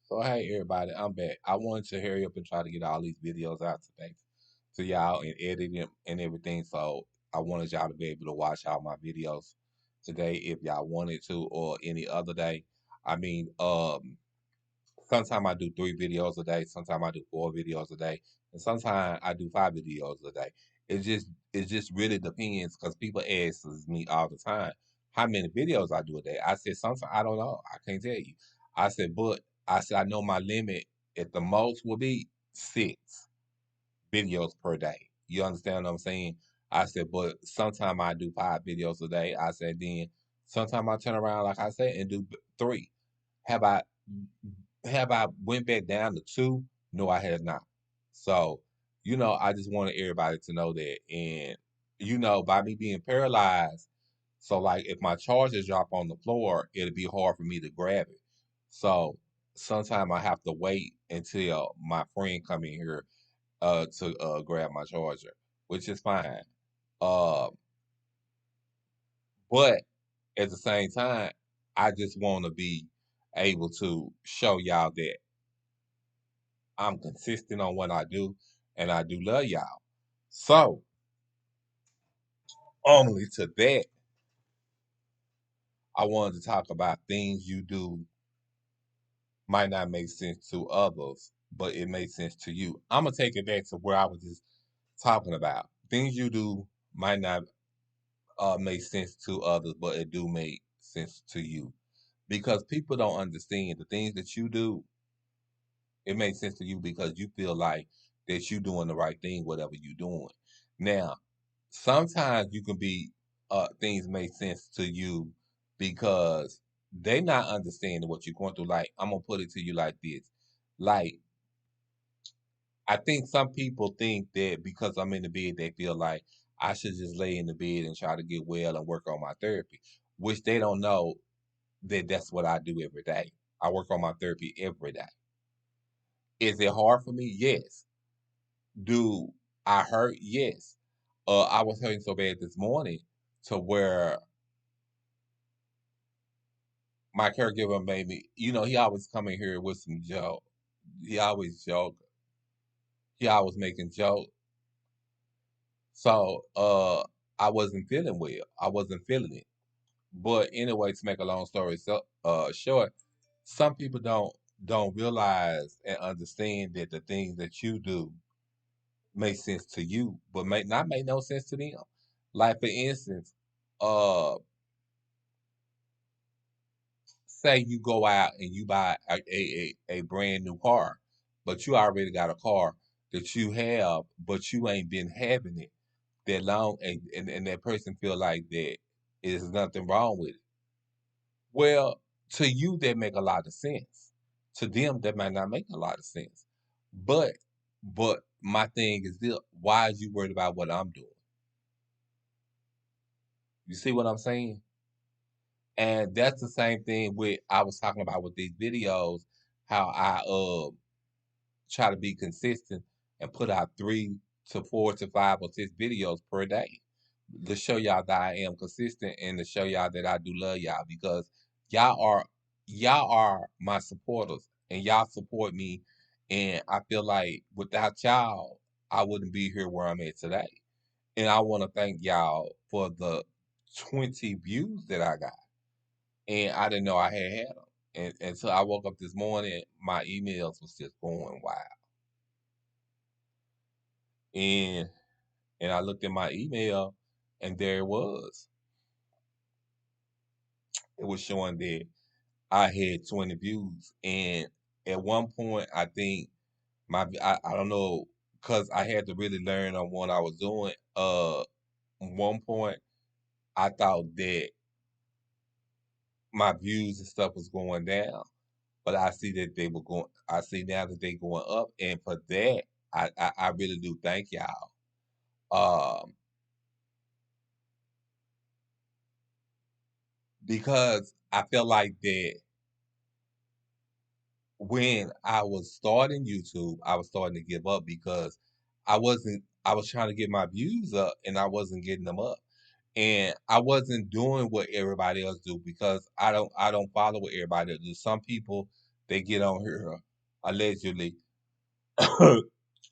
So hey everybody, I'm back. I wanted to hurry up and try to get all these videos out today to y'all and edit them and everything. So I wanted y'all to be able to watch all my videos today if y'all wanted to, or any other day. I mean, sometimes I do 3 videos a day, sometimes I do 4 videos a day, and sometimes I do 5 videos a day. It just really depends because people ask me all the time how many videos I do a day. I said sometimes I don't know. I can't tell you. I said, but I said I know my limit at the most will be 6 videos per day. You understand what I'm saying? I said, but sometimes I do 5 videos a day. I said then sometimes I turn around like I said and do 3. Have I have I went back down to 2? No, I have not. So, I just wanted everybody to know that. And, by me being paralyzed, so like if my charges drop on the floor, it'll be hard for me to grab it. So sometimes I have to wait until my friend come in here to grab my charger, which is fine. Uh, but at the same time, I just want to be able to show y'all that I'm consistent on what I do, and I do love y'all. So, only to that, I wanted to talk about things you do might not make sense to others, but it makes sense to you. I'm gonna take it back to where I was just talking about. Things you do might not make sense to others, but it do make sense to you because people don't understand the things that you do. It makes sense to you because you feel like that you doing the right thing, whatever you doing. Now, sometimes you can be things make sense to you because they not understanding what you're going through. Like, I'm gonna put it to you like this. Like, I think some people think that because I'm in the bed, they feel like I should just lay in the bed and try to get well and work on my therapy, which they don't know that that's what I do every day. I work on my therapy every day. Is it hard for me? Yes. Do I hurt? Yes. I was hurting so bad this morning to where my caregiver made me, he always come in here with some joke. He always joke. He always making joke. So I wasn't feeling well. I wasn't feeling it. But anyway, to make a long story short, some people don't realize and understand that the things that you do make sense to you, but may not make no sense to them. Like for instance, uh say you go out and you buy a brand new car, but you already got a car that you have, but you ain't been having it that long, and that person feel like that is nothing wrong with it. Well, to you that make a lot of sense. To them that might not make a lot of sense. But my thing is this: why is you worried about what I'm doing? You see what I'm saying? And that's the same thing with I was talking about with these videos, how I try to be consistent and put out 3 to 4 to 5 or 6 videos per day to show y'all that I am consistent and to show y'all that I do love y'all because y'all are y'all are my supporters and y'all support me, and I feel like without y'all I wouldn't be here where I'm at today. And I want to thank y'all for the 20 views that I got, and I didn't know I had them. And until I woke up this morning, my emails was just going wild. And I looked at my email, and there it was. It was showing that I had 20 views, and at one point, I think I don't know, because I had to really learn on what I was doing. At one point, I thought that my views and stuff was going down, but I see that they were going. I see now that they going up, and for that, I really do thank y'all. Um, because I felt like that when I was starting YouTube, I was starting to give up because I was trying to get my views up and I wasn't getting them up. And I wasn't doing what everybody else do because I don't follow what everybody else do. Some people they get on here allegedly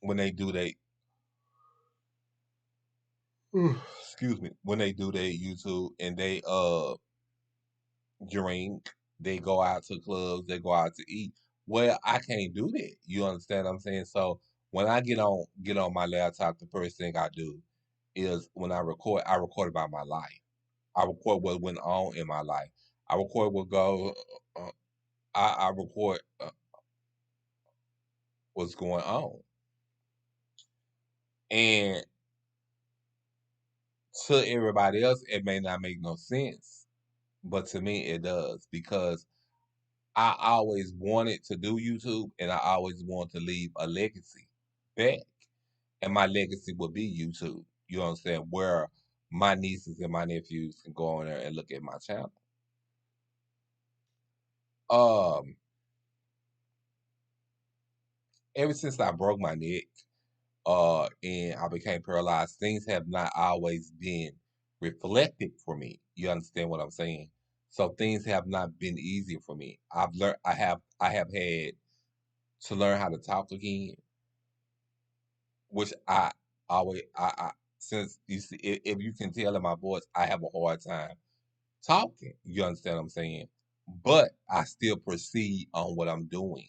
when they do they excuse me, when they do their YouTube and they drink, they go out to clubs, they go out to eat. Well, I can't do that. You understand what I'm saying? So when I get on my laptop, the first thing I do is when I record about my life. I record what went on in my life. I record what go. I record what's going on, and to everybody else, it may not make no sense, but to me, it does because I always wanted to do YouTube, and I always wanted to leave a legacy back, and my legacy would be YouTube. You understand where my nieces and my nephews can go on there and look at my channel. Um, ever since I broke my neck, and I became paralyzed, things have not always been reflected for me. You understand what I'm saying? So things have not been easy for me. I have had to learn how to talk again, which I always I since you see if you can tell in my voice, I have a hard time talking. You understand what I'm saying? But I still proceed on what I'm doing.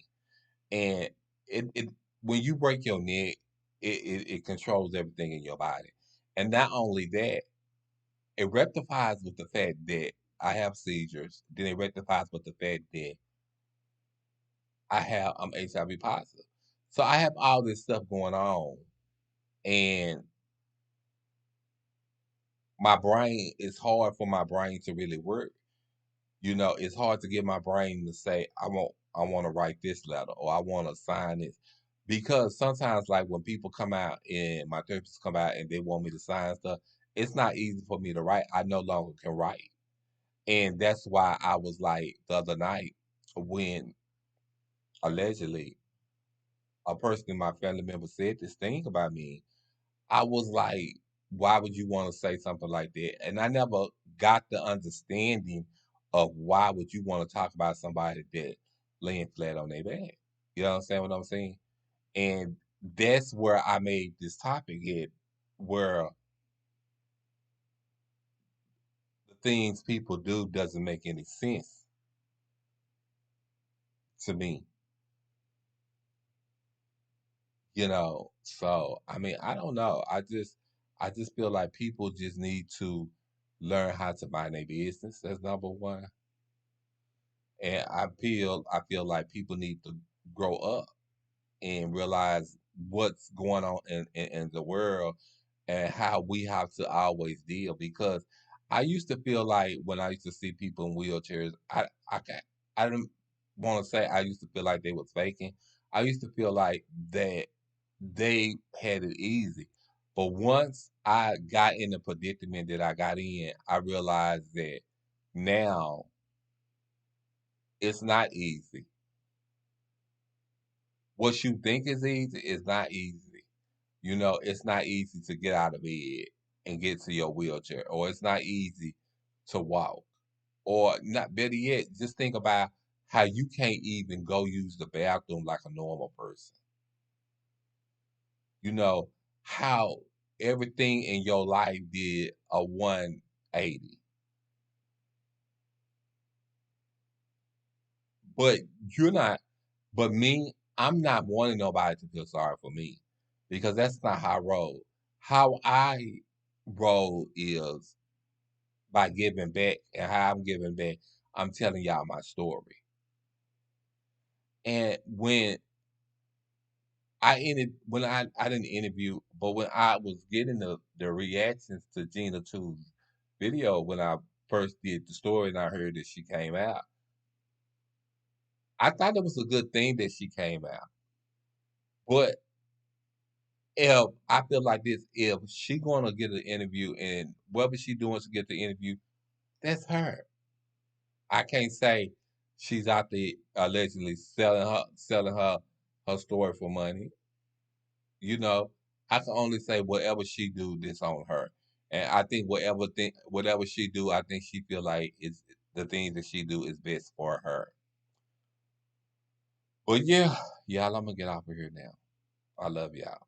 And it when you break your neck, it controls everything in your body. And not only that, it rectifies with the fact that I have seizures. Then it rectifies with the fact that I'm HIV positive. So I have all this stuff going on, and my brain it's hard for my brain to really work. It's hard to get my brain to say I want to write this letter or I want to sign it because sometimes like when people come out and my therapists come out and they want me to sign stuff, it's not easy for me to write. I no longer can write. And that's why I was like the other night when allegedly a person in my family member said this thing about me, I was like, why would you want to say something like that? And I never got the understanding of why would you want to talk about somebody that laying flat on their back. You understand what I'm saying? And that's where I made this topic hit, where the things people do doesn't make any sense to me. So I mean, I don't know. I just feel like people just need to learn how to mind their business. That's number one. And I feel like people need to grow up and realize what's going on in the world and how we have to always deal because I used to feel like when I used to see people in wheelchairs, I didn't want to say I used to feel like they was faking. I used to feel like that they had it easy. But once I got in the predicament that I got in, I realized that now it's not easy. What you think is easy is not easy. It's not easy to get out of bed and get to your wheelchair, or it's not easy to walk. Or not better yet, just think about how you can't even go use the bathroom like a normal person. You know, how everything in your life did a 180. But you're not, but me, I'm not wanting nobody to feel sorry for me because that's not how I roll. How I roll is by giving back, and how I'm giving back, I'm telling y'all my story. And when I didn't interview, but when I was getting the reactions to Gina 2's video when I first did the story and I heard that she came out, I thought it was a good thing that she came out. But if I feel like this, if she gonna get an interview and whatever she doing to get the interview, that's her. I can't say she's out there allegedly selling her story for money. You know, I can only say whatever she do, this on her. And I think whatever she do, I think she feel like it's the things that she do is best for her. But yeah, y'all, I'm gonna get off of here now. I love y'all.